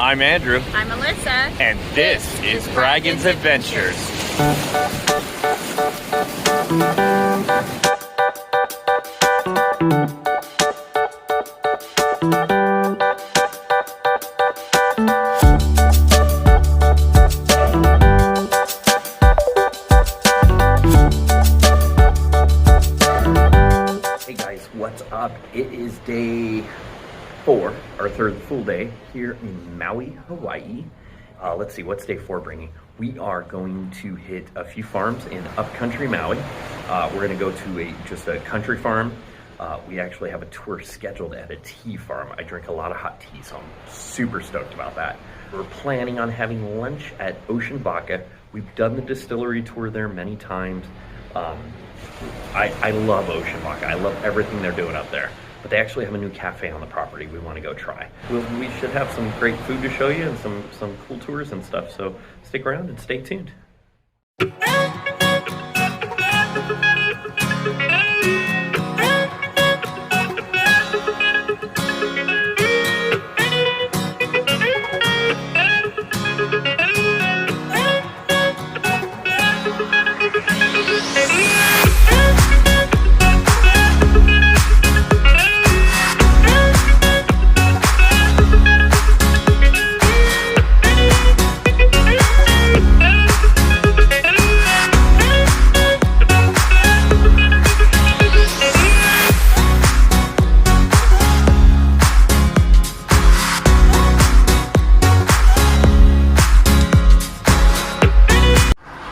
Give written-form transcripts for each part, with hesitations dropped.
I'm Andrew. I'm Alyssa. And this is Dragon's Adventures. Hey guys, what's up? It is day 4, our third full day here in Maui, Hawaii. Let's see, what's day 4 bringing? We are going to hit a few farms in upcountry Maui. We're going to go to just a country farm. We actually have a tour scheduled at a tea farm. I drink a lot of hot tea, so I'm super stoked about that. We're planning on having lunch at Ocean Vodka. We've done the distillery tour there many times. I love Ocean Vodka. I love everything they're doing up there. But they actually have a new cafe on the property we want to go try. We should have some great food to show you and some cool tours and stuff. So stick around and stay tuned.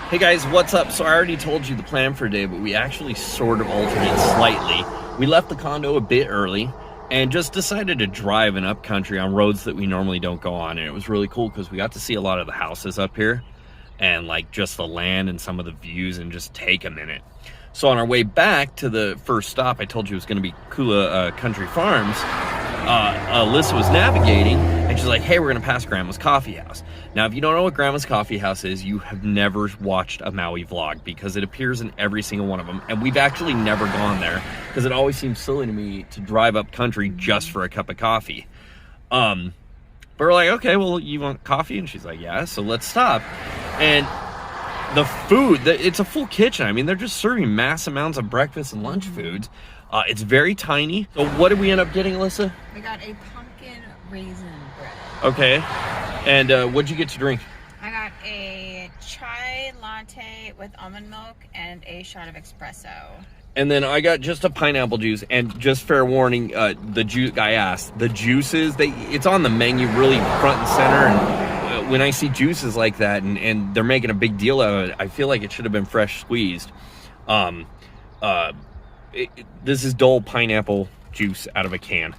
Hey guys, what's up? So I already told you the plan for today, but we actually sort of altered it slightly. We left the condo a bit early and just decided to drive in upcountry on roads that we normally don't go on. And it was really cool because we got to see a lot of the houses up here and like just the land and some of the views and just take a minute. So on our way back to the first stop, I told you it was going to be Kula Country Farms. Alyssa was navigating and she's like, hey, we're gonna pass Grandma's Coffee House. Now, if you don't know what Grandma's Coffee House is, you have never watched a Maui vlog because it appears in every single one of them. And we've actually never gone there because it always seems silly to me to drive up country just for a cup of coffee. But we're like, okay, well, you want coffee? And she's like, yeah, so let's stop. And the food, it's a full kitchen. I mean, they're just serving mass amounts of breakfast and lunch foods. It's very tiny. So what did we end up getting, Alyssa? We got a pumpkin raisin bread. Okay. And what'd you get to drink? I got a chai latte with almond milk and a shot of espresso. And then I got just a pineapple juice. And just fair warning, the juice I asked, the juices, it's on the menu really front and center. And when I see juices like that and they're making a big deal out of it, I feel like it should have been fresh squeezed. This is dull pineapple juice out of a can.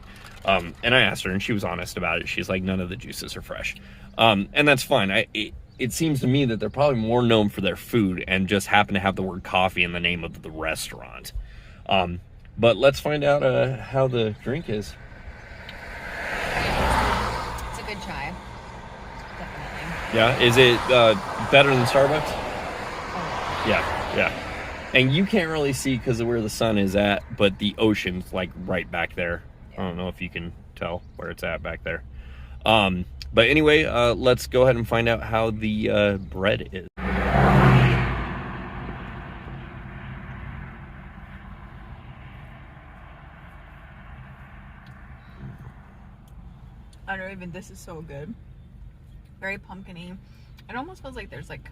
And I asked her and she was honest about it. She's like, none of the juices are fresh. And that's fine. It seems to me that they're probably more known for their food and just happen to have the word coffee in the name of the restaurant. But let's find out how the drink is. It's a good chai. Definitely. Yeah, is it better than Starbucks? Oh. Yeah. And you can't really see because of where the sun is at, but the ocean's like right back there. I don't know if you can tell where it's at back there. But anyway, let's go ahead and find out how the bread is. I don't even, this is so good. Very pumpkin-y. It almost feels like there's like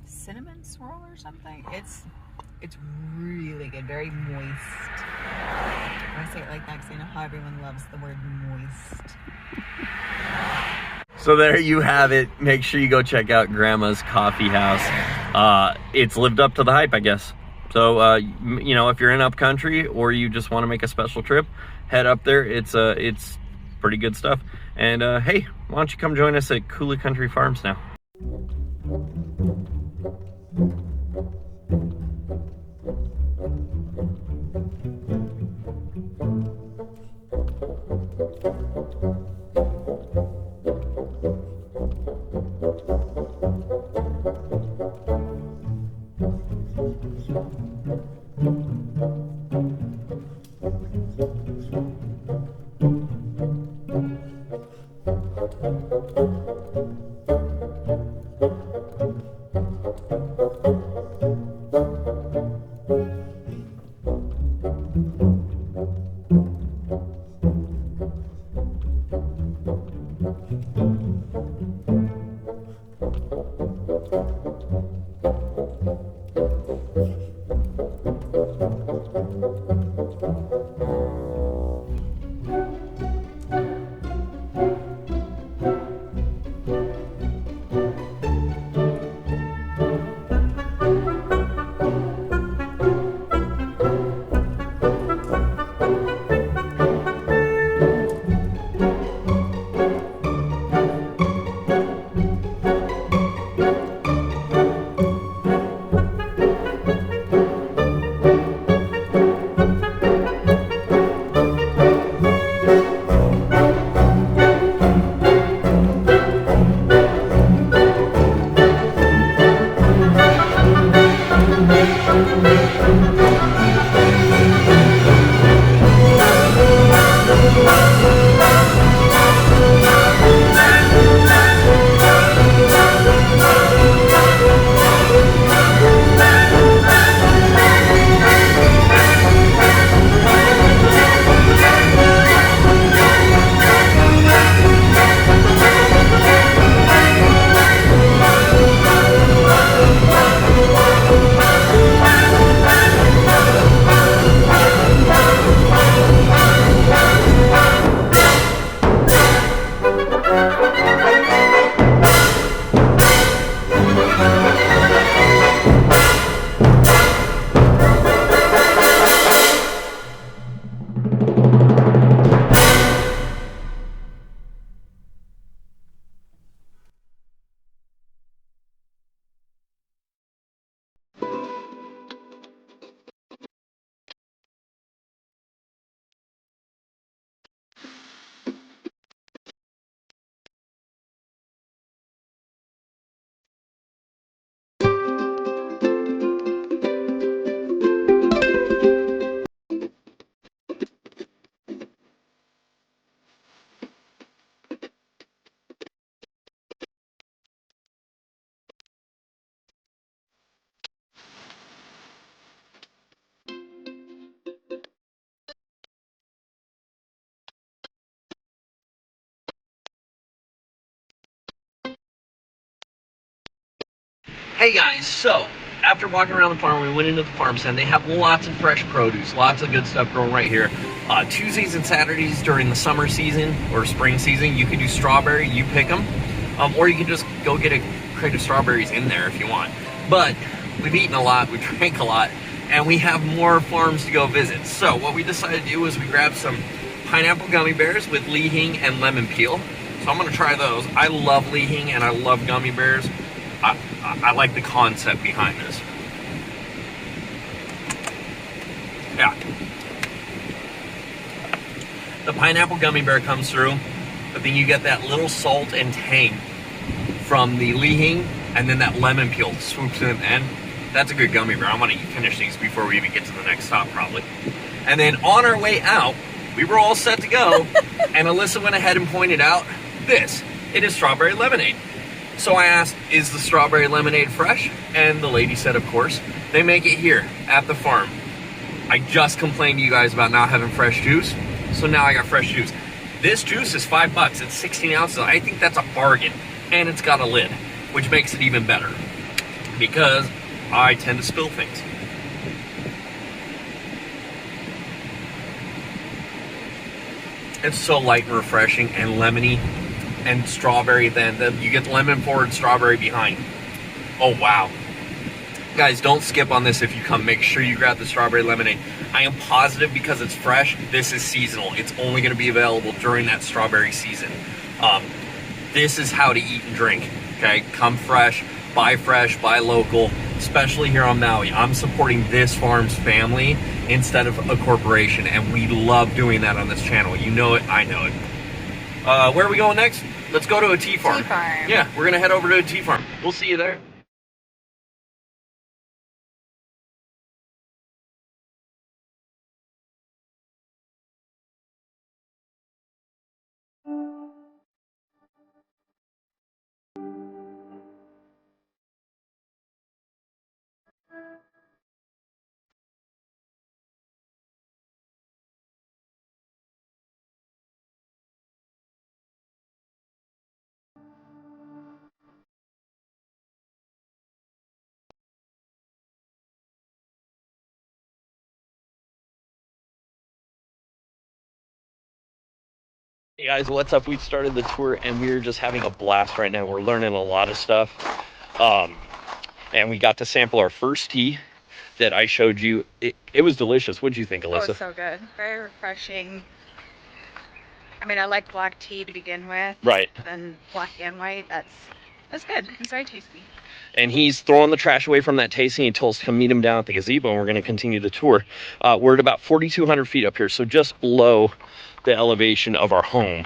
cinnamon swirl or something. It's really good, very moist. When I say it like that, because I know how everyone loves the word moist. So there you have it. Make sure you go check out Grandma's Coffee House. It's lived up to the hype, I guess. So, you know, if you're in upcountry or you just want to make a special trip, head up there. It's pretty good stuff. And hey, why don't you come join us at Kula Country Farms now? Hey guys, so after walking around the farm, we went into the farm stand. They have lots of fresh produce, lots of good stuff growing right here. Tuesdays and Saturdays during the summer season or spring season, you can do strawberry, you pick them, or you can just go get a crate of strawberries in there if you want. But we've eaten a lot, we drank a lot, and we have more farms to go visit. So what we decided to do was we grabbed some pineapple gummy bears with Li Hing and lemon peel. So I'm gonna try those. I love Li Hing and I love gummy bears. I like the concept behind this. Yeah. The pineapple gummy bear comes through, but then you get that little salt and tang from the Li Hing, and then that lemon peel swoops in, and that's a good gummy bear. I'm gonna finish these before we even get to the next stop, probably. And then on our way out, we were all set to go, and Alyssa went ahead and pointed out this. It is strawberry lemonade. So I asked, is the strawberry lemonade fresh? And the lady said, of course. They make it here at the farm. I just complained to you guys about not having fresh juice, so now I got fresh juice. This juice is $5. It's 16 ounces. I think that's a bargain. And it's got a lid, which makes it even better because I tend to spill things. It's so light and refreshing and lemony and strawberry. Then you get lemon forward, strawberry behind. Oh wow. Guys, don't skip on this if you come. Make sure you grab the strawberry lemonade. I am positive because it's fresh, this is seasonal. It's only going to be available during that strawberry season. This is how to eat and drink. Okay, come fresh, buy local, especially here on Maui. I'm supporting this farm's family instead of a corporation, and we love doing that on this channel. You know it, I know it. Where are we going next? Let's go to a tea farm. Tea farm. Yeah, we're gonna head over to a tea farm. We'll see you there. Hey guys, what's up? We started the tour and we're just having a blast right now. We're learning a lot of stuff. And we got to sample our first tea that I showed you. It was delicious. What'd you think, Alyssa? Oh, so good. Very refreshing. I mean, I like black tea to begin with. Right. Then black and white, that's good. It's very tasty. And he's throwing the trash away from that tasting. He told us to come meet him down at the gazebo and we're going to continue the tour. We're at about 4,200 feet up here, so just below the elevation of our home.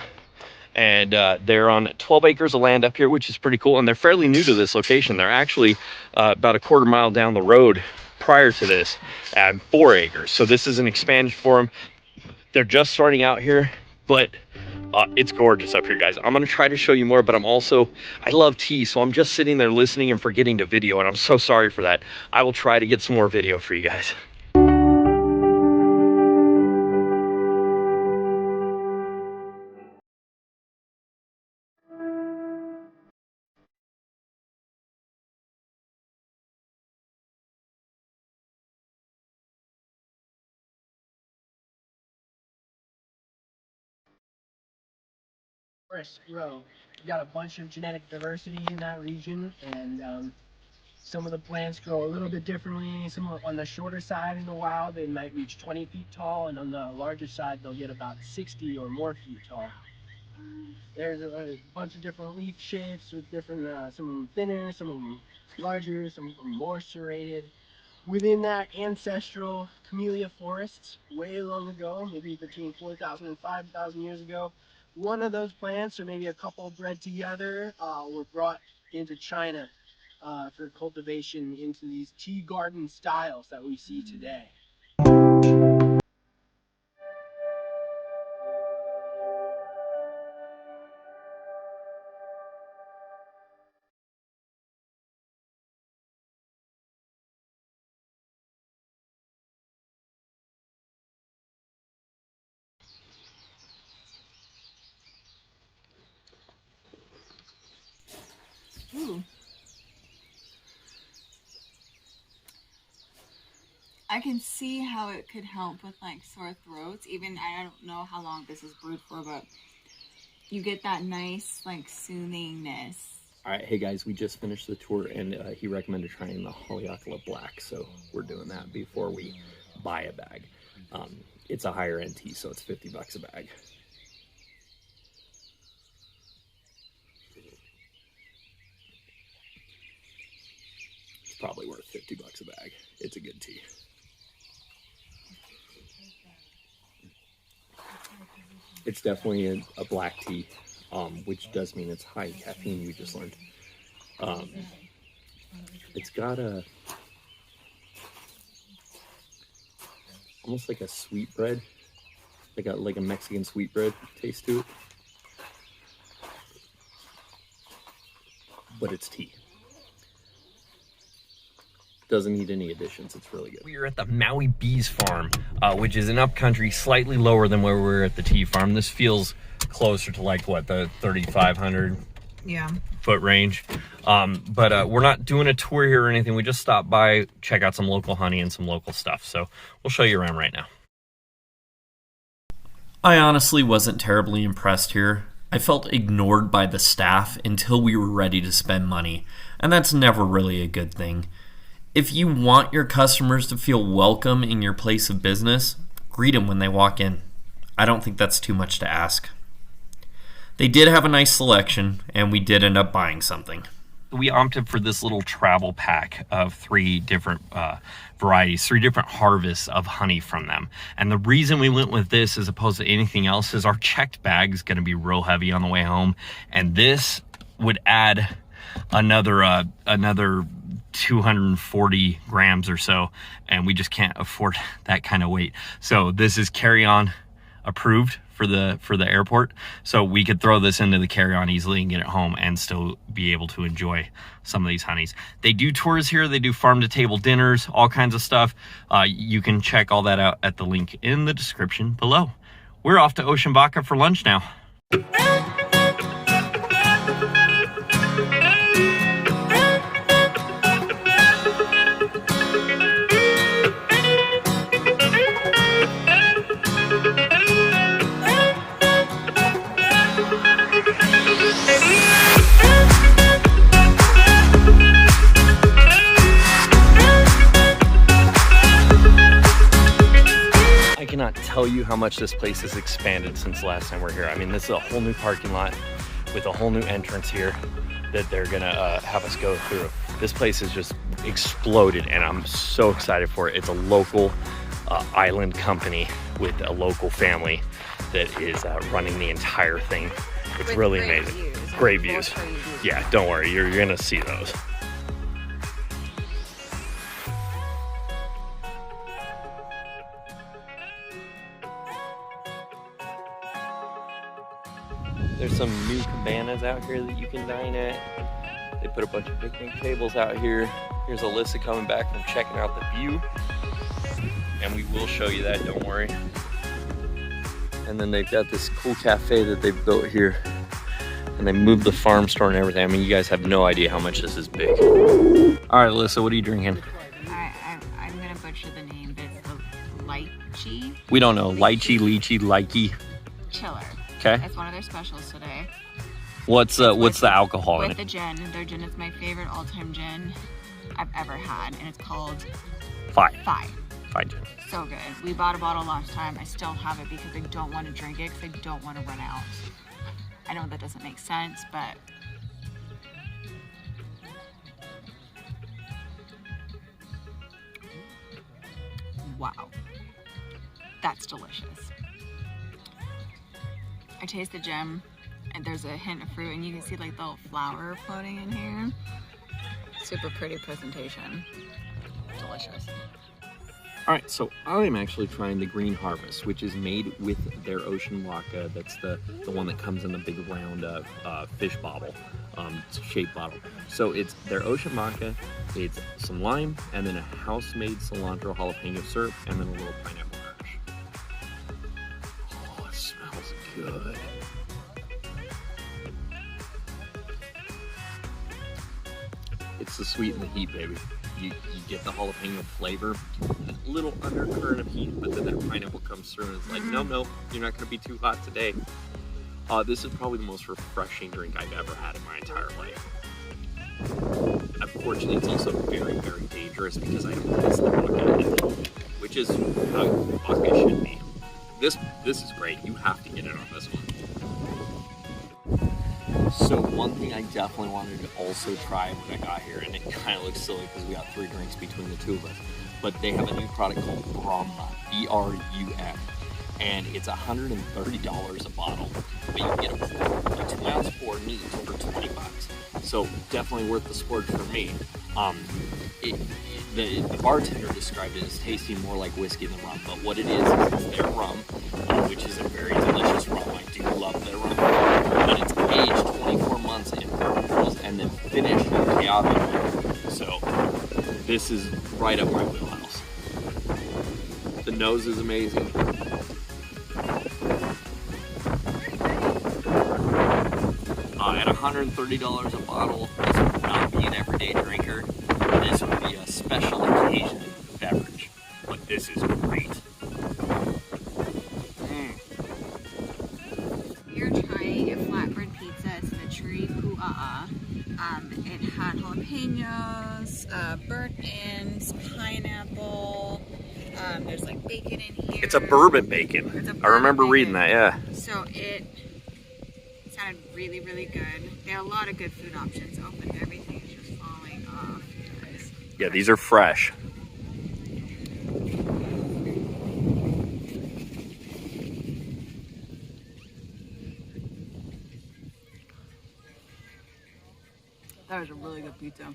And they're on 12 acres of land up here, which is pretty cool. And they're fairly new to this location. They're actually about a quarter mile down the road prior to this at 4 acres. So this is an expansion for them. They're just starting out here, but it's gorgeous up here, guys. I'm going to try to show you more, but I love tea, so I'm just sitting there listening and forgetting to video, and I'm so sorry for that. I will try to get some more video for you guys. Grow. You got a bunch of genetic diversity in that region, and some of the plants grow a little bit differently. Some are on the shorter side in the wild, they might reach 20 feet tall, and on the larger side, they'll get about 60 or more feet tall. There's a bunch of different leaf shapes with different, some of them thinner, some of them larger, some of them more serrated. Within that ancestral camellia forests, way long ago, maybe between 4,000 and 5,000 years ago, one of those plants, or maybe a couple bred together, were brought into China for cultivation into these tea garden styles that we see today. Ooh. I can see how it could help with like sore throats. Even I don't know how long this is brewed for, but you get that nice like soothingness. All right, hey guys, we just finished the tour and he recommended trying the Haleakala Black, so we're doing that before we buy a bag. It's a higher end tea, so it's $50 a bag. It's probably worth $50 a bag. It's a good tea. It's definitely a black tea, which does mean it's high in caffeine, we just learned. It's got almost like a sweetbread, like a Mexican sweetbread taste to it. But it's tea. Doesn't need any additions. It's really good. We are at the Maui Bees farm, which is an upcountry slightly lower than where we were at the tea farm. This feels closer to like what, the 3,500 foot range. But we're not doing a tour here or anything. We just stopped by, check out some local honey and some local stuff. So we'll show you around right now. I honestly wasn't terribly impressed here. I felt ignored by the staff until we were ready to spend money, and that's never really a good thing. If you want your customers to feel welcome in your place of business, greet them when they walk in. I don't think that's too much to ask. They did have a nice selection, and we did end up buying something. We opted for this little travel pack of 3 different varieties, 3 different harvests of honey from them. And the reason we went with this as opposed to anything else is our checked bag is going to be real heavy on the way home. And this would add another 240 grams or so, and we just can't afford that kind of weight. So this is carry-on approved for the airport, so we could throw this into the carry-on easily and get it home and still be able to enjoy some of these honeys. They do tours here, they do farm to table dinners, all kinds of stuff. You can check all that out at the link in the description below. We're off to Ocean Vodka for lunch now. you how much this place has expanded since the last time we're here. I mean, this is a whole new parking lot with a whole new entrance here that they're gonna have us go through. This place has just exploded, and I'm so excited for it. It's a local island company with a local family that is running the entire thing. It's With really great amazing. views. Great We'll views. show you views. Yeah, don't worry, you're gonna see those. There's some new cabanas out here that you can dine at. They put a bunch of picnic tables out here. Here's Alyssa coming back from checking out the view. And we will show you that, don't worry. And then they've got this cool cafe that they've built here. And they moved the farm store and everything. I mean, you guys have no idea how much this is big. All right, Alyssa, what are you drinking? I'm gonna butcher the name, but it's the lychee We don't know. Lychee, lychee, likey. chiller. Okay. It's one of their specials today. What's the alcohol in With it? the gin. Their gin is my favorite all-time gin I've ever had, and it's called Phat. Phat. Gin. So good. We bought a bottle last time. I still have it because I don't want to drink it because I don't want to run out. I know that doesn't make sense, but wow, that's delicious. I taste the gem, and there's a hint of fruit, and you can see like the little flower floating in here. Super pretty presentation. Delicious. All right, so I'm actually trying the Green Harvest, which is made with their ocean vodka. That's the one that comes in the big round fish bottle, shaped bottle. So it's their ocean vodka, it's some lime, and then a house-made cilantro jalapeno syrup, and then a little pineapple crush. Oh, it smells good. It's the sweet and the heat, baby. You get the jalapeno flavor, a little undercurrent of heat, but then that pineapple comes through and it's like, no, you're not gonna be too hot today. This is probably the most refreshing drink I've ever had in my entire life. Unfortunately, it's also very, very dangerous because I don't taste the vodka in it, which is how vodka should be. This is great. You have to get it on this one. So one thing I definitely wanted to also try when I got here, and it kind of looks silly because we got 3 drinks between the two of us, but they have a new product called Brahma, B-R-U-M, and it's $130 a bottle, but you can get a 2-ounce pour neat for $20. So definitely worth the splurge for me. The bartender described it as tasting more like whiskey than rum, but what it is it's their rum, which is a very delicious rum. I do love their rum, but it's aged 24 months in bourbon barrels and then finished in Kihei. So this is right up my wheelhouse. The nose is amazing. At $130 a bottle, this would not be an everyday drinker. This would be a special occasion beverage, but this is great. You're trying a flatbread pizza. It's the Tree Kula. It had jalapenos, burnt ends, pineapple. There's like bacon in here. It's a bourbon bacon. It's a I remember bourbon reading bacon. that, yeah. So it sounded really, really good. They have a lot of good food options. Oh, but everything is just falling off. Guys. Yeah, these are fresh. That was a really good pizza.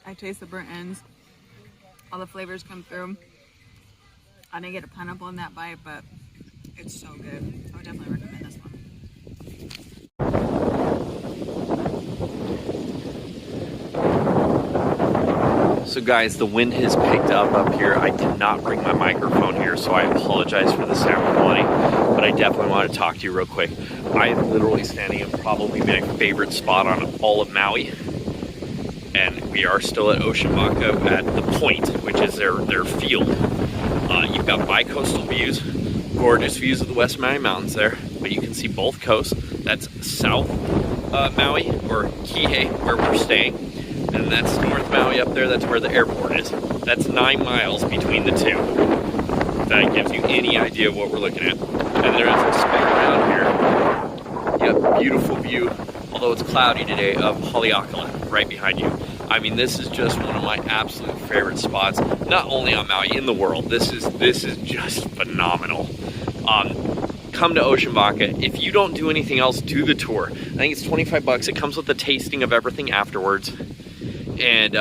I taste the burnt ends. All the flavors come through. I didn't get a pineapple in that bite, but it's so good. I would definitely recommend this one. So guys, the wind has picked up here. I did not bring my microphone here, so I apologize for the sound quality, but I definitely want to talk to you real quick. I am literally standing in probably my favorite spot on all of Maui, and we are still at Ocean Vodka at the Point, which is their field. You've got bi-coastal views, gorgeous views of the West Maui Mountains there, but you can see both coasts. That's South Maui, or Kihei, where we're staying. And that's North Maui up there, that's where the airport is. That's 9 miles between the two. if that gives you any idea of what we're looking at. And there's a spin around here. Yep, beautiful view, although it's cloudy today, of Haleakala right behind you. I mean, this is just one of my absolute favorite spots, not only on Maui, in the world. This is just phenomenal. Come to Ocean Vodka. If you don't do anything else, do the tour. I think it's 25 bucks. It comes with a tasting of everything afterwards. And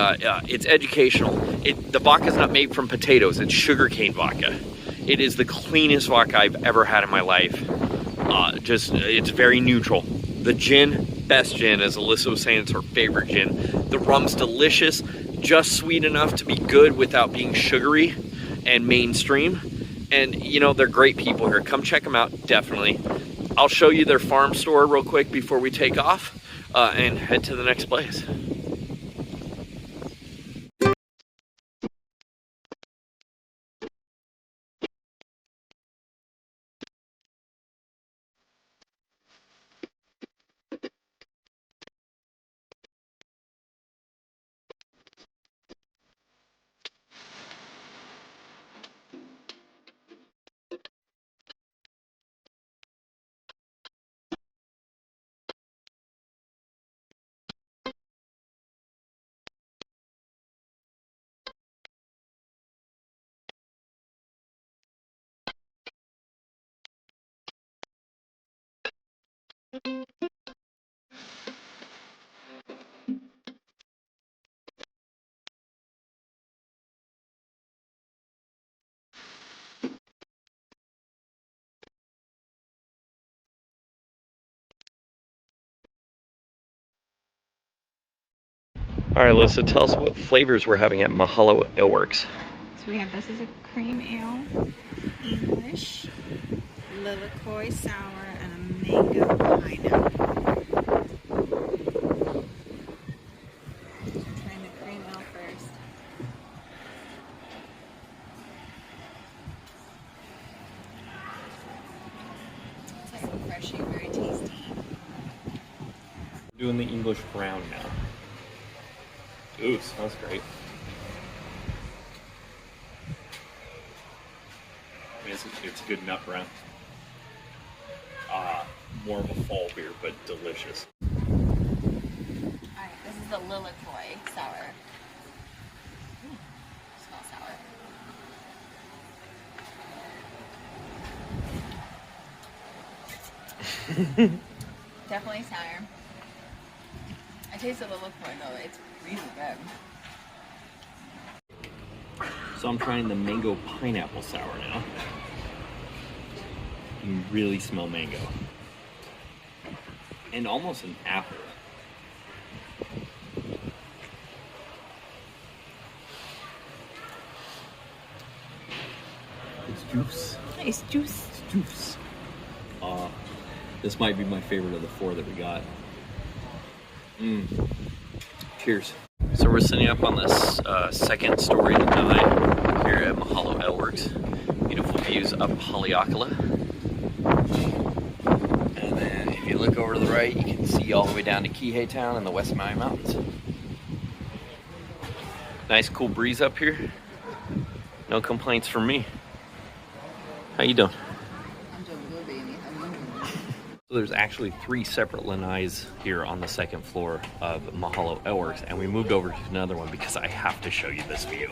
it's educational. The vodka is not made from potatoes. It's sugarcane vodka. It is the cleanest vodka I've ever had in my life. It's very neutral. The gin, best gin, as Alyssa was saying, it's her favorite gin. The rum's delicious, just sweet enough to be good without being sugary and mainstream. And you know, they're great people here. Come check them out, definitely. I'll show you their farm store real quick before we take off and head to the next place. All right, Alyssa, tell us what flavors we're having at Mahalo Ale Works. So we have, this is a cream ale, English, lilikoi sour, and a mango pineapple. So I'm trying the cream ale first. It's like refreshing, very tasty. We're doing the English brown now. Ooh, smells great. I mean, it's a good nut brown. More of a fall beer, but delicious. Alright, this is the lilikoi sour. Ooh, smells sour. Definitely sour. I taste the lilikoi though, it's really good. So I'm trying the mango pineapple sour now. You really smell mango. And almost an apple. It's juice. Nice juice. It's juice. This might be my favorite of the four that we got. Cheers. So we're sitting up on this second story lanai here at Mahalo Ale Works. Beautiful views up Haleakala. And then if you look over to the right, you can see all the way down to Kihei town and the West Maui Mountains. Nice cool breeze up here. No complaints from me. How you doing? I'm doing good, baby. How you doing? So there's actually 3 separate lanais here on the second floor of Mahalo Ale Works, and we moved over to another one because I have to show you this view.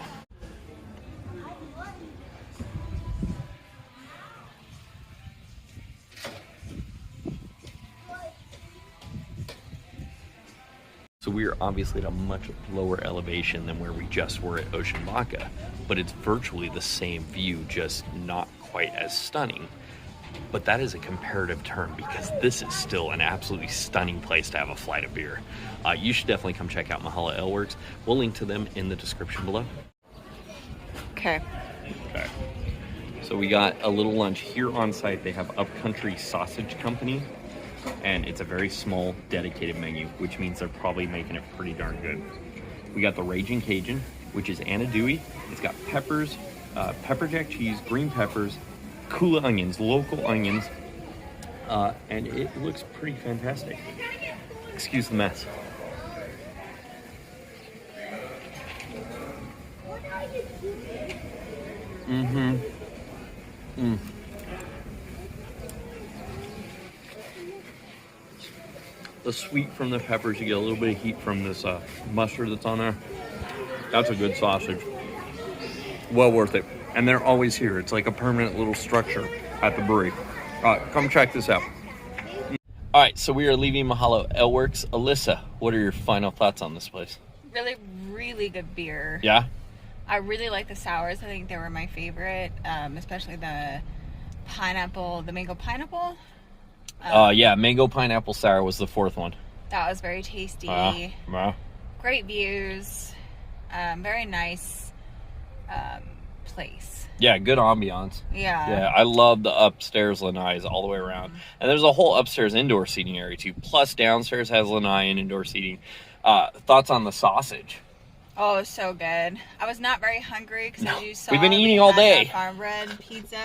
So we are obviously at a much lower elevation than where we just were at Ocean Vodka, but it's virtually the same view, just not quite as stunning. But that is a comparative term because this is still an absolutely stunning place to have a flight of beer. You should definitely come check out Mahalo Ale Works. We'll link to them in the description below. Okay. Okay. So we got a little lunch here on site. They have Upcountry Sausage Company, and it's a very small, dedicated menu, which means they're probably making it pretty darn good. We got the Raging Cajun, which is anadui. It's got peppers, pepper jack cheese, green peppers, Kula onions, local onions, and it looks pretty fantastic. Excuse the mess. The sweet from the peppers, you get a little bit of heat from this mustard that's on there. That's a good sausage. Well worth it. And they're always here. It's like a permanent little structure at the brewery. Come check this out. All right, so we are leaving Mahalo Ale Works. Alyssa, what are your final thoughts on this place? Really, really good beer. Yeah? I really like the sours. I think they were my favorite, especially the pineapple, the mango pineapple. Yeah, mango pineapple sour was the fourth one. That was very tasty. Wow. Great views. Very nice place. Yeah, good ambiance. Yeah. Yeah, I love the upstairs lanais all the way around. And there's a whole upstairs indoor seating area too. Plus downstairs has lanai and indoor seating. Thoughts on the sausage? Oh, it was so good. I was not very hungry because as you saw, We've been we eating all had day. that farm bread pizza,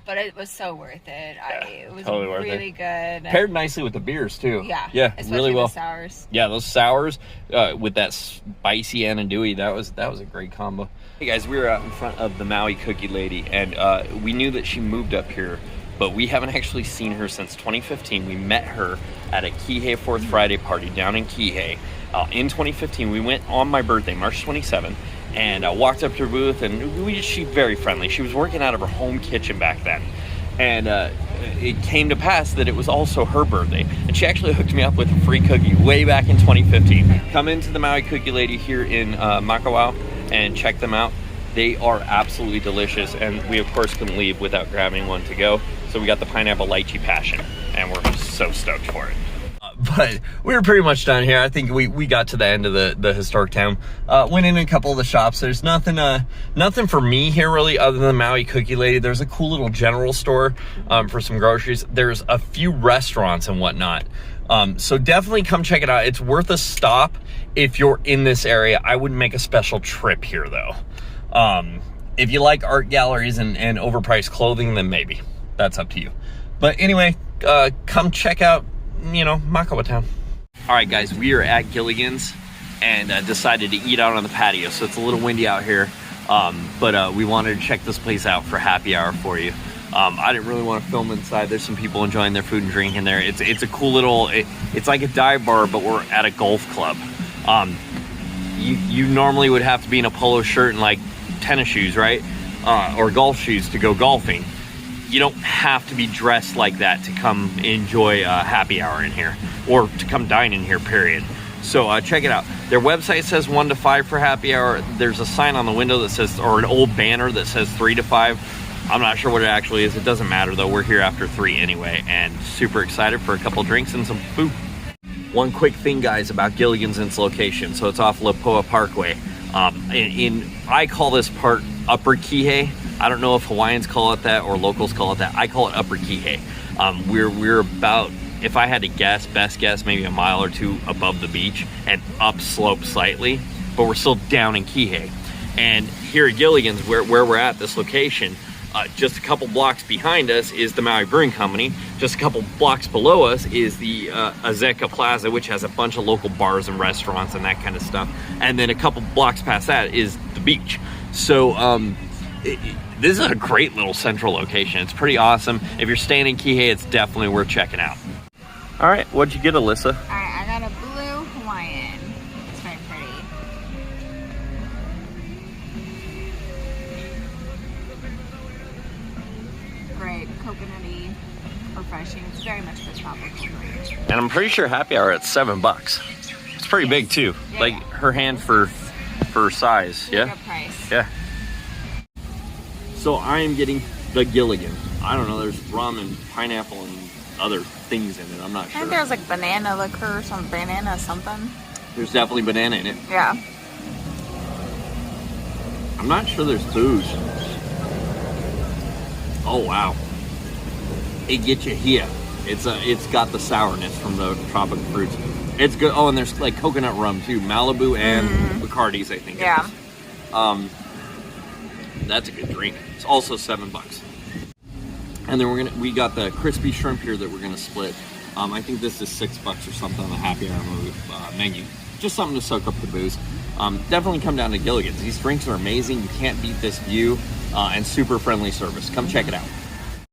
but it was so worth it. It was totally worth really good. Paired nicely with the beers too. Yeah. Yeah, Especially really well. The sours. Yeah, those sours with that spicy andouille, that was a great combo. Hey guys, we were out in front of the Maui Cookie Lady, and we knew that she moved up here, but we haven't actually seen her since 2015. We met her at a Kihei 4th Friday party down in Kihei. In 2015, we went on my birthday, March 27th, and walked up to her booth, and she's very friendly. She was working out of her home kitchen back then. And it came to pass that it was also her birthday. And she actually hooked me up with a free cookie way back in 2015. Come into the Maui Cookie Lady here in Makawao and check them out. They are absolutely delicious. And we, of course, couldn't leave without grabbing one to go. So we got the pineapple lychee passion. And we're so stoked for it. But we were pretty much done here. I think we got to the end of the historic town. Went in a couple of the shops. There's nothing for me here really other than the Maui Cookie Lady. There's a cool little general store for some groceries. There's a few restaurants and whatnot. So definitely come check it out. It's worth a stop if you're in this area. I wouldn't make a special trip here though. If you like art galleries and overpriced clothing, then maybe. That's up to you. But anyway, come check out Makawa Town. All right, guys, we are at Gilligan's and decided to eat out on the patio. So it's a little windy out here, but we wanted to check this place out for happy hour for you. I didn't really want to film inside. There's some people enjoying their food and drink in there. It's a cool little. It's like a dive bar, but we're at a golf club. You normally would have to be in a polo shirt and like tennis shoes, right, or golf shoes to go golfing. You don't have to be dressed like that to come enjoy happy hour in here or to come dine in here, period. So check it out. Their website says 1 to 5 for happy hour. There's a sign on the window that says, or an old banner that says 3 to 5. I'm not sure what it actually is. It doesn't matter though. We're here after 3 anyway, and super excited for a couple drinks and some food. One quick thing, guys, about Gilligan's and its location. So it's off Lapoa Parkway. I call this part Upper Kihei. I don't know if Hawaiians call it that or locals call it that. I call it Upper Kihei. We're about, if I had to guess, best guess, maybe a mile or two above the beach and upslope slightly, but we're still down in Kihei. And here at Gilligan's, where we're at this location, just a couple blocks behind us is the Maui Brewing Company. Just a couple blocks below us is the Azeka Plaza, which has a bunch of local bars and restaurants and that kind of stuff. And then a couple blocks past that is the beach. So this is a great little central location. It's pretty awesome. If you're staying in Kihei, it's definitely worth checking out. All right, what'd you get, Alyssa? All right, I got a blue Hawaiian. It's very pretty. Great, coconutty, refreshing. It's very much the tropical drink. And I'm pretty sure happy hour at $7. It's pretty big too. Yeah, like her hand for size. Really Yeah. good price. Yeah. So I am getting the Gilligan. I don't know, there's rum and pineapple and other things in it. I'm not I sure. think there's like banana liquor or some banana something. There's definitely banana in it. Yeah. I'm not sure there's booze. Oh wow. It gets you here. It's got the sourness from the tropical fruits. It's good. Oh, and there's like coconut rum too. Malibu and Bacardi's, I think. Yeah. It is. That's a good drink. It's also $7. And then we got the crispy shrimp here that we're gonna split. I think this is $6 or something on the happy hour menu. Just something to soak up the booze. Definitely come down to Gilligan's. These drinks are amazing. You can't beat this view. and super friendly service. Come check it out.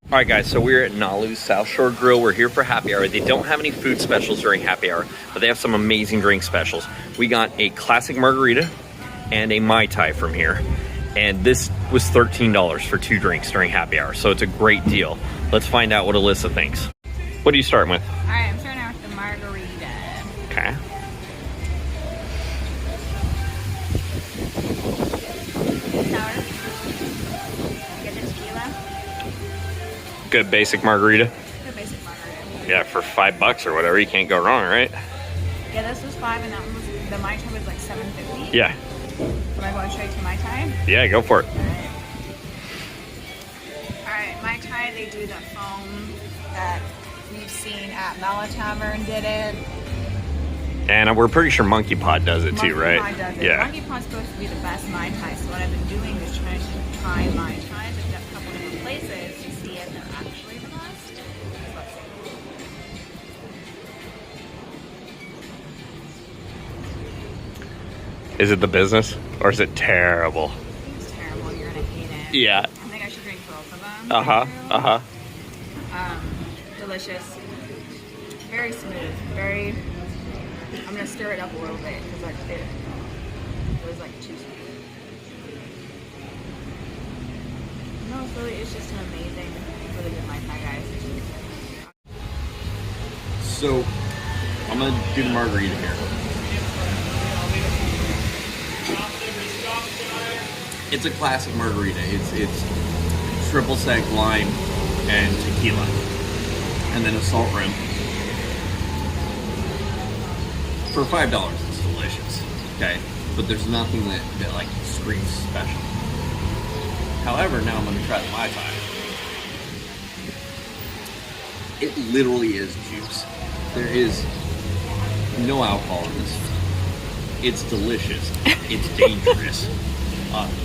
All right, guys, so we're at Nalu's South Shore Grill. We're here for happy hour. They don't have any food specials during happy hour, but they have some amazing drink specials. We got a classic margarita and a Mai Tai from here. And this was $13 for 2 drinks during happy hour, so it's a great deal. Let's find out what Alyssa thinks. What are you starting with? All right, I'm starting out with the margarita. Okay. Sour. Get the tequila. Good basic margarita. Good basic margarita. Yeah, for $5 or whatever, you can't go wrong, right? Yeah, this was 5 and that one was, the Mai Tai was like $7.50. Yeah. Am I going straight to Mai Tai? Yeah, go for it. Alright, Mai Tai, they do the foam that we've seen at Mala Tavern did it. And we're pretty sure Monkey Pod does it too, right? Monkey Pod does it. Yeah. Monkey Pod's supposed to be the best Mai Tai, so what I've been doing is trying to try Mai Tais at a couple different places to see if they're actually the best. Let's see. Is it the business or is it terrible? I think it's terrible, you're gonna hate it. Yeah. I think I should drink both of them. Delicious. Very smooth. Very. I'm gonna stir it up a little bit because like it was like too sweet. No, it's just an amazing, really good Mai Tai, guys. So, I'm gonna do the margarita here. It's a classic margarita. It's triple sec lime and tequila, and then a salt rim. For $5, it's delicious. Okay, but there's nothing that like screams special. However, now I'm gonna try the Mai Tai. It literally is juice. There is no alcohol in this. It's delicious. It's dangerous.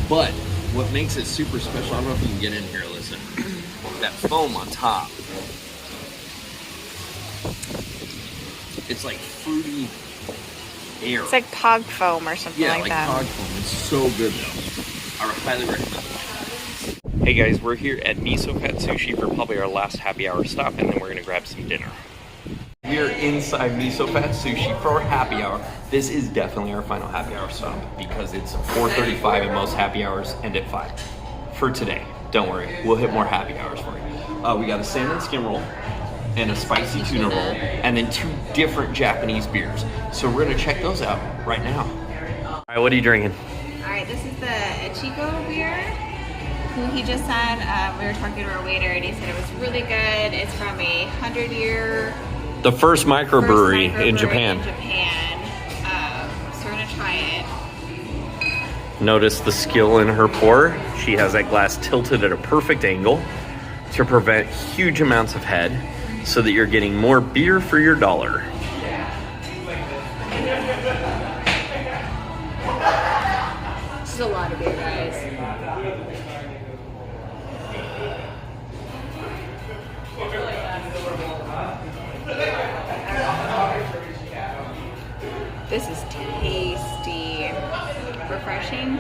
But what makes it super special, I don't know if you can get in here, listen. That foam on top. It's like fruity air. It's like pog foam or something like that. Pog foam. It's so good though. I highly recommend it. Hey guys, we're here at Miso Phat Sushi for probably our last happy hour stop, and then we're gonna grab some dinner. We're inside Miso Phat Sushi for our happy hour. This is definitely our final happy hour stop because it's 4:35 and most happy hours end at 5. For today, don't worry, we'll hit more happy hours for you. We got a salmon skin roll and a spicy tuna roll, and then 2 different Japanese beers. So we're gonna check those out right now. All right, what are you drinking? All right, this is the Ichigo beer. Who he just said, we were talking to our waiter and he said it was really good. It's from a 100-year... The first microbrewery in Japan. So we're gonna try it. Notice the skill in her pour. She has that glass tilted at a perfect angle to prevent huge amounts of head so that you're getting more beer for your dollar. This is a lot of beer, guys. This is tasty. Refreshing.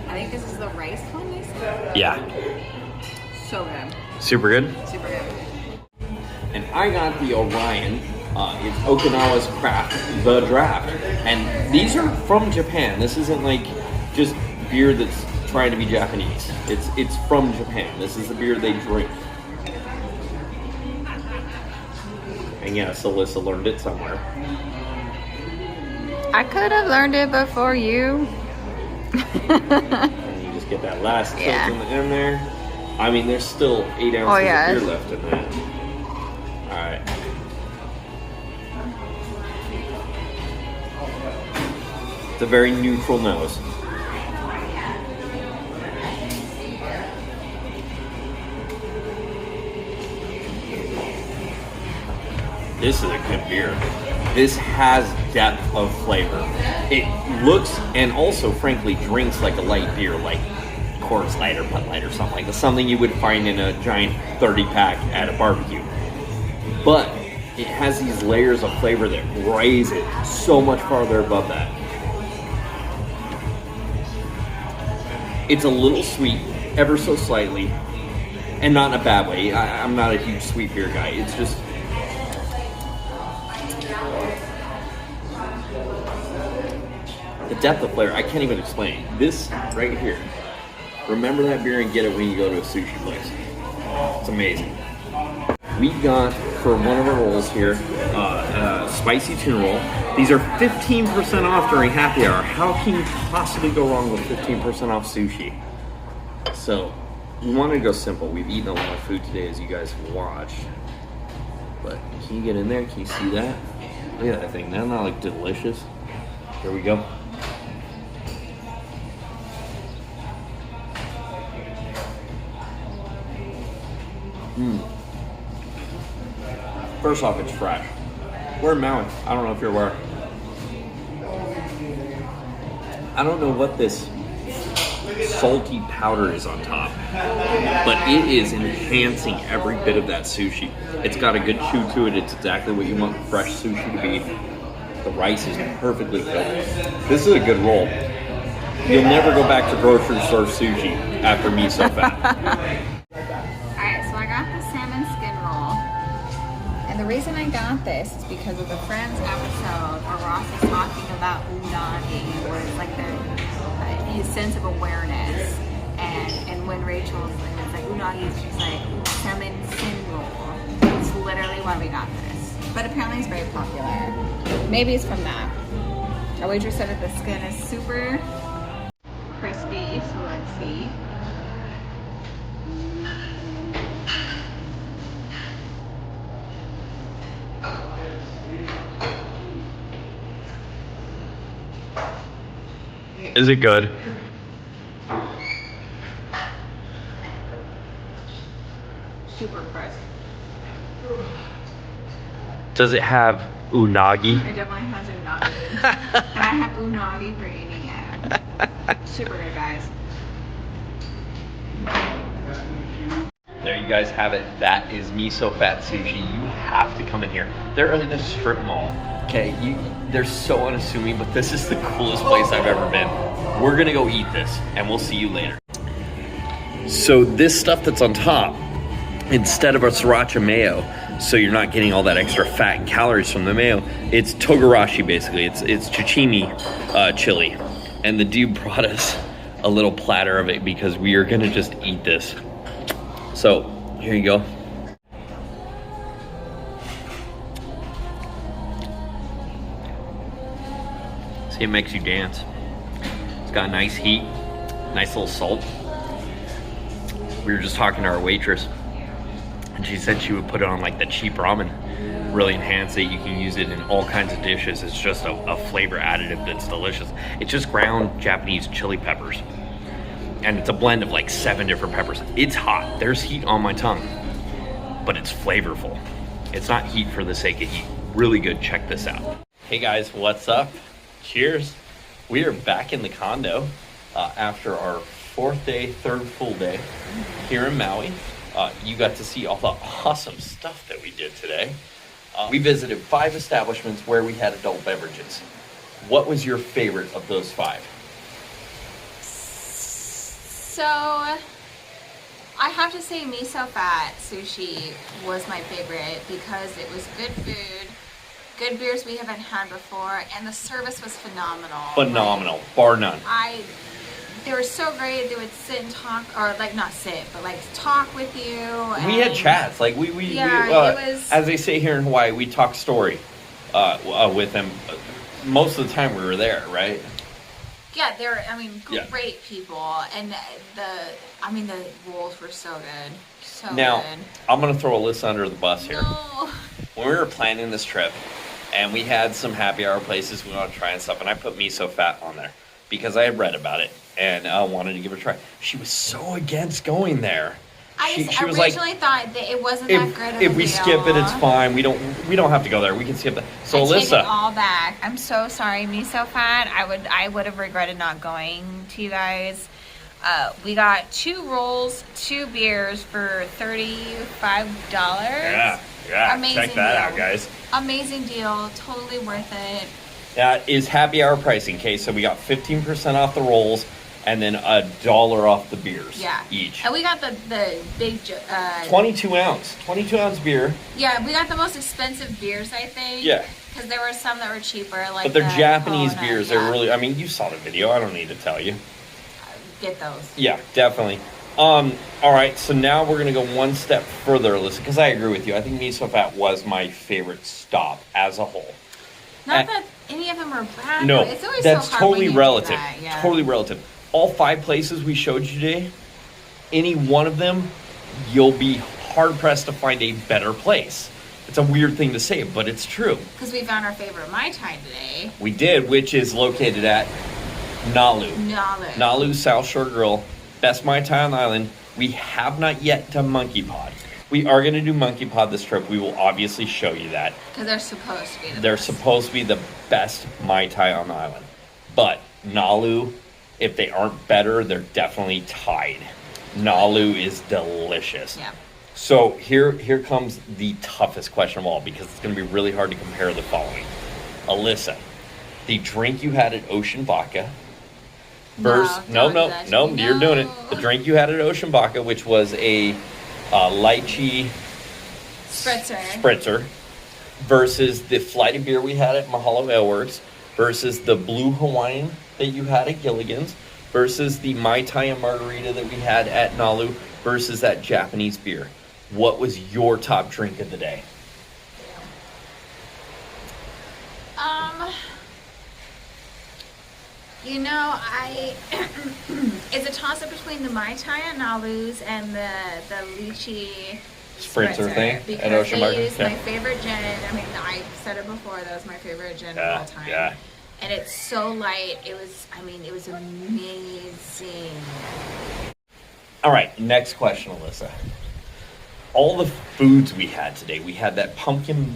I think this is the rice one they said. Yeah. So good. Super good? Super good. And I got the Orion. It's Okinawa's craft, the draft. And these are from Japan. This isn't like just beer that's trying to be Japanese. It's from Japan. This is the beer they drink. And yes, Alyssa learned it somewhere. I could have learned it before you. And you just get that last tilt in the end there. I mean, there's still 8 ounces of beer left in that. Alright. It's a very neutral nose. This is a good beer. This has depth of flavor. It looks and also, frankly, drinks like a light beer, like Coors Light or Bud Light or something like that. Something you would find in a giant 30-pack at a barbecue. But it has these layers of flavor that raise it so much farther above that. It's a little sweet, ever so slightly, and not in a bad way. I'm not a huge sweet beer guy. It's just... the depth of flavor, I can't even explain. This right here, remember that beer and get it when you go to a sushi place. It's amazing. We got, for one of our rolls here, spicy tuna roll. These are 15% off during happy hour. How can you possibly go wrong with 15% off sushi? So, we wanted to go simple. We've eaten a lot of food today, as you guys have watched. But can you get in there? Can you see that? Look at that thing. That's not like delicious. Here we go. First off, it's fresh. We're in Maui. I don't know if you're aware. I don't know what this salty powder is on top, but it is enhancing every bit of that sushi. It's got a good chew to it. It's exactly what you want fresh sushi to be. The rice is perfectly cooked. This is a good roll. You'll never go back to grocery store sushi after miso fat. Alright, so I got the salmon skin roll. And the reason I got this is because of the Friends episode where Ross is talking about unagi, where it's like his sense of awareness. And when Rachel is like unagi, she's like salmon skin roll. It's literally why we got this. But apparently it's very popular. Maybe it's from that. Our waitress said that the skin is super crispy, so let's see. Is it good? Super crisp. Does it have unagi? It definitely has unagi. And I have unagi for eating it. Super good, guys. There you guys have it. That is miso fat sushi. You have to come in here. They're in a strip mall. Okay, they're so unassuming, but this is the coolest place I've ever been. We're gonna go eat this, and we'll see you later. So this stuff that's on top, instead of a sriracha mayo, so you're not getting all that extra fat and calories from the mayo, it's togarashi basically. It's chichimi chili. And the dude brought us a little platter of it because we are gonna just eat this. So, here you go. See, it makes you dance. It's got nice heat, nice little salt. We were just talking to our waitress, and she said she would put it on like the cheap ramen. Really enhance it. You can use it in all kinds of dishes. It's just a flavor additive that's delicious. It's just ground Japanese chili peppers. And it's a blend of like 7 different peppers. It's hot. There's heat on my tongue, but it's flavorful. It's not heat for the sake of heat. Really good. Check this out. Hey guys, what's up? Cheers. We are back in the condo after our 4th day, 3rd full day here in Maui. You got to see all the awesome stuff that we did today. We visited 5 establishments where we had adult beverages. What was your favorite of those 5? So, I have to say Miso Phat Sushi was my favorite because it was good food, good beers we haven't had before, and the service was phenomenal. Phenomenal, bar none. They were so great. They would sit and talk, or like not sit, but like talk with you. And we had chats, like we it was, as they say here in Hawaii, we talk story with them. Most of the time we were there, right? Yeah, they're, great people, and the rolls were so good, so now, good. I'm gonna throw Alyssa under the bus here. No. When we were planning this trip, and we had some happy hour places we wanted to try and stuff, and I put Miso Phat on there because I had read about it and I wanted to give it a try. She was so against going there. I was originally thought that it wasn't that good of if a we deal. skip it, it's fine. We don't have to go there. We can skip that. So I Alyssa, take it all back. I'm so sorry, Miso Phat. I would have regretted not going to you guys. We got 2 rolls, 2 beers for $35. Yeah. Amazing Check that deal. out, guys. Amazing deal. Totally worth it. That is happy hour pricing, okay? So we got 15% off the rolls, and then $1 off the beers Yeah. each. And we got the big 22 ounce beer. Yeah, we got the most expensive beers, I think. Yeah. Because there were some that were cheaper, like But they're the Japanese Kona, beers. yeah. They're really, I mean, you saw the video. I don't need to tell you. Get those. Yeah, definitely. All right, so now we're going to go one step further, Alyssa, because I agree with you. I think Miso Phat was my favorite stop as a whole. Not that any of them are bad. No, it's always that's so hard totally when you do relative. that, yeah. Totally relative. All 5 places we showed you today, any one of them, you'll be hard-pressed to find a better place. It's a weird thing to say, but it's true. Because we found our favorite Mai Tai today. We did, which is located at Nalu. Nalu. South Shore Grill. Best Mai Tai on the island. We have not yet done Monkey Pod. We are going to do Monkey Pod this trip. We will obviously show you that. Because they're supposed to be the They're best. supposed to be the best Mai Tai on the island. But Nalu, if they aren't better, they're definitely tied. Nalu is delicious. Yeah. So here comes the toughest question of all, because it's going to be really hard to compare the following. Alyssa, the drink you had at Ocean Vodka versus no, you're doing it. The drink you had at Ocean Vodka, which was a lychee spritzer, versus the flighted beer we had at Mahalo Ale Works, versus the blue Hawaiian that you had at Gilligan's, versus the Mai Tai and margarita that we had at Nalu, versus that Japanese beer. What was your top drink of the day? You know, it's a toss-up between the Mai Tai at Nalu's and the lychee Spritzer thing because at Ocean Vodka? they used Yeah. my favorite gin. I mean, I said it before, that was my favorite gin of all time. Yeah. And it's so light. It was amazing. All right, next question, Alyssa. All the foods we had today, we had that pumpkin.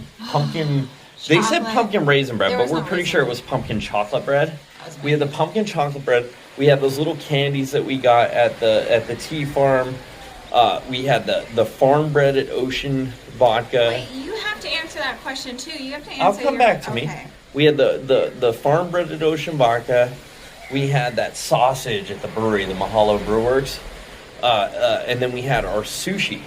They said Chocolate. pumpkin raisin bread, There but was we're no pretty raisin. sure it was pumpkin chocolate bread. That was We had the pumpkin chocolate bread. We had those little candies that we got at the tea farm. We had the farm bread at Ocean Vodka. Wait, you have to answer that question too. You have to answer. I'll come back to me. Okay. We had the farm bread at Ocean Vodka. We had that sausage at the brewery, the Mahalo Ale Works. And then we had our sushi.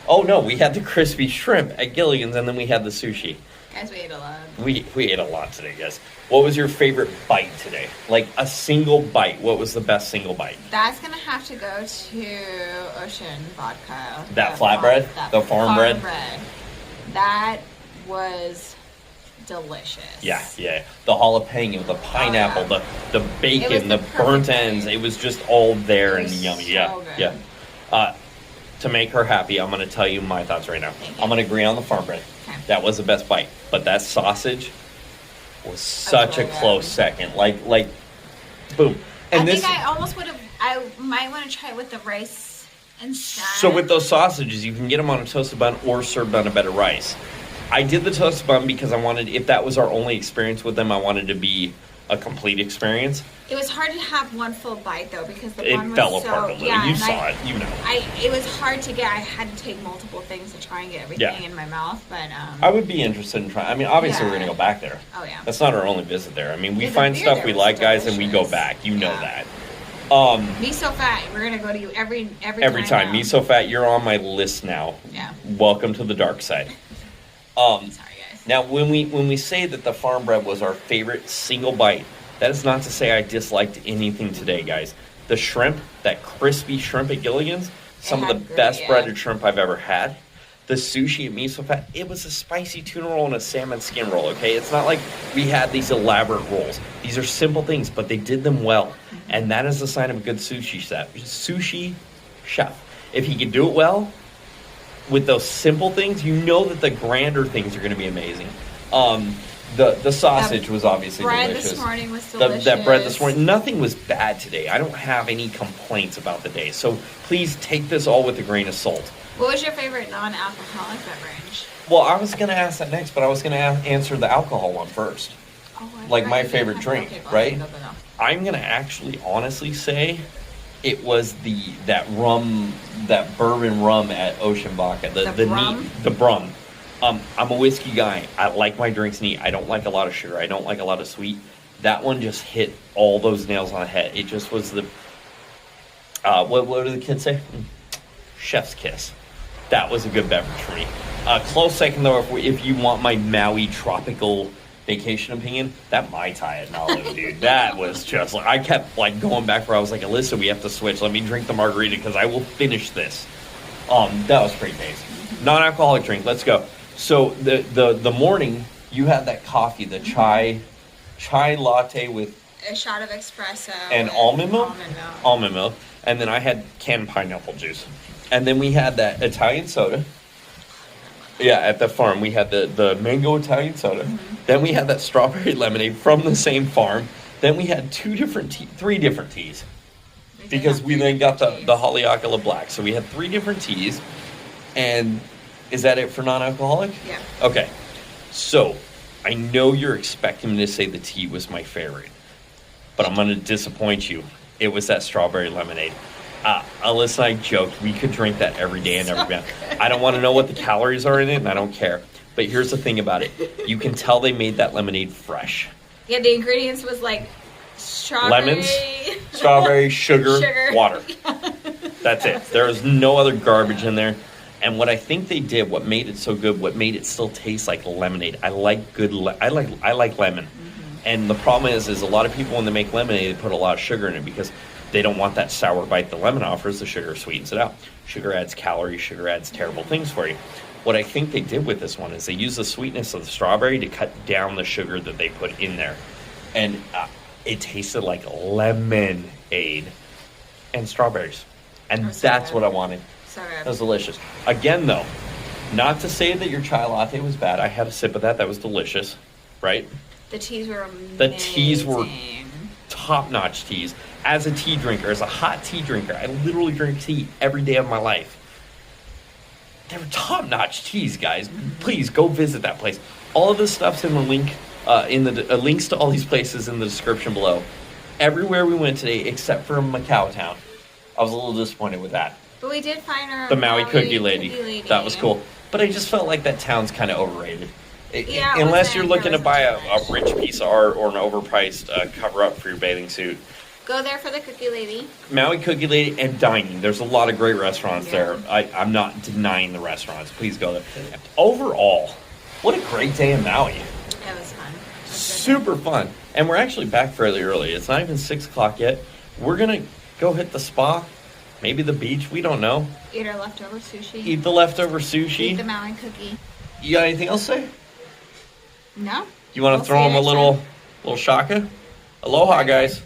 Oh no, we had the crispy shrimp at Gilligan's, and then we had the sushi. Guys, we ate a lot. We ate a lot today, guys. What was your favorite bite today? Like a single bite. What was the best single bite? That's gonna have to go to Ocean Vodka. That flatbread? The farm bread? That was delicious. Yeah. The jalapeno, the pineapple, yeah. the bacon, It was the the burnt perfect ends. bite. It was just all there It and was yummy. so Yeah. good. To make her happy, I'm going to tell you my thoughts right now. Thank you. I'm going to agree on the farm bread. Okay. That was the best bite. But that sausage was such a really close good. second. Like, boom. And I think I almost would have. I might want to try it with the rice instead. So with those sausages, you can get them on a toasted bun or served on a bed of rice. I did the toasted bun because I wanted, if that was our only experience with them, I wanted to be a complete experience. It was hard to have one full bite though because the It bun was fell so, apart a little. Yeah, You and saw it. You know. It was hard to get. I had to take multiple things to try and get everything Yeah. in my mouth, but I would be interested in trying. I mean, obviously Yeah. we're going to go back there. Oh yeah. That's not our only visit there. I mean, we Yeah, the find beer stuff there we was like, guys, and we go delicious. back. You know Yeah. that. Miso Phat. We're gonna go to you every Every time. now. Miso Phat, you're on my list now. Yeah. Welcome to the dark side. Sorry guys. Now, when we say that the farm bread was our favorite single bite, that is not to say I disliked anything today, guys. The shrimp, that crispy shrimp at Gilligan's, some of the had great, best yeah. breaded shrimp I've ever had. The sushi at Miso Phat, it was a spicy tuna roll and a salmon skin roll, okay? It's not like we had these elaborate rolls. These are simple things, but they did them well. Mm-hmm. And that is a sign of a good sushi chef. If he can do it well, with those simple things, you know that the grander things are going to be amazing. The sausage was obviously bread delicious. this morning was delicious. That bread this morning, nothing was bad today. I don't have any complaints about the day. So please take this all with a grain of salt. What was your favorite non-alcoholic beverage? Well, I was going to ask that next, but I was going to answer the alcohol one first. Oh, I Like forgot my you didn't favorite have- drink, okay, go right? ahead, go. I'm going to actually honestly say it was that bourbon rum at Ocean Vodka. The rum? The brum. I'm a whiskey guy. I like my drinks neat. I don't like a lot of sugar. I don't like a lot of sweet. That one just hit all those nails on the head. It just was What do the kids say? Chef's kiss. That was a good beverage for me. Close second though, if you want my Maui tropical vacation opinion, that Mai Tai at Nalu, dude, that was just like, I kept like going back where I was like, Alyssa, we have to switch. Let me drink the margarita because I will finish this. That was pretty tasty. Non-alcoholic drink. Let's go. So the morning you had that coffee, the chai latte with a shot of espresso and almond milk. Almond milk. And then I had canned pineapple juice. And then we had that Italian soda. Yeah, at the farm we had the mango Italian soda. Mm-hmm. Then we had that strawberry lemonade from the same farm. Then we had three different teas. Because we then got the Haleakala Black. So we had 3 different teas. And is that it for non-alcoholic? Yeah. Okay. So I know you're expecting me to say the tea was my favorite. But I'm going to disappoint you. It was that strawberry lemonade. Alyssa and I joked we could drink that every day and every day. I don't want to know what the calories are in it, and I don't care. But here's the thing about it. You can tell they made that lemonade fresh. Yeah, the ingredients was like strawberry. Lemons, strawberry, sugar, water. That's it. There was no other garbage in there. And what I think they did, what made it so good, what made it still taste like lemonade. I like I like lemon. Mm-hmm. And the problem is a lot of people when they make lemonade, they put a lot of sugar in it because they don't want that sour bite the lemon offers. The sugar sweetens it out. Sugar adds calories. Sugar adds terrible things for you. What I think they did with this one is they used the sweetness of the strawberry to cut down the sugar that they put in there. And it tasted like lemonade and strawberries. And that's what I wanted. So good. That was delicious. Again, though, not to say that your chai latte was bad. I had a sip of that. That was delicious, right? The teas were amazing. The teas were top-notch teas. As a tea drinker, as a hot tea drinker, I literally drink tea every day of my life. They were top-notch teas, guys. Please go visit that place. All of this stuff's in the link, links to all these places in the description below. Everywhere we went today, except for Macau Town, I was a little disappointed with that. But we did find the Maui Cookie Lady. That was cool. But I just felt like that town's kind of overrated. Unless you're looking to buy a rich piece of art or an overpriced cover-up for your bathing suit. Go there for the Cookie Lady. Maui Cookie Lady and dining. There's a lot of great restaurants there. I'm not denying the restaurants. Please go there. Overall, what a great day in Maui. It was fun. Super fun. And we're actually back fairly early. It's not even 6 o'clock yet. We're going to go hit the spa. Maybe the beach. We don't know. Eat our leftover sushi. Eat the leftover sushi. Eat the Maui cookie. You got anything else to say? No. You want to throw them a little shaka? Aloha, guys.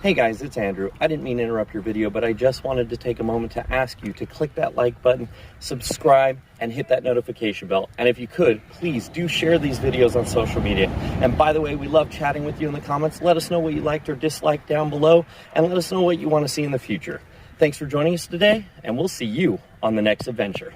Hey guys, it's Andrew. I didn't mean to interrupt your video, but I just wanted to take a moment to ask you to click that like button, subscribe, and hit that notification bell. And if you could, please do share these videos on social media. And by the way, we love chatting with you in the comments. Let us know what you liked or disliked down below, and let us know what you want to see in the future. Thanks for joining us today, and we'll see you on the next adventure.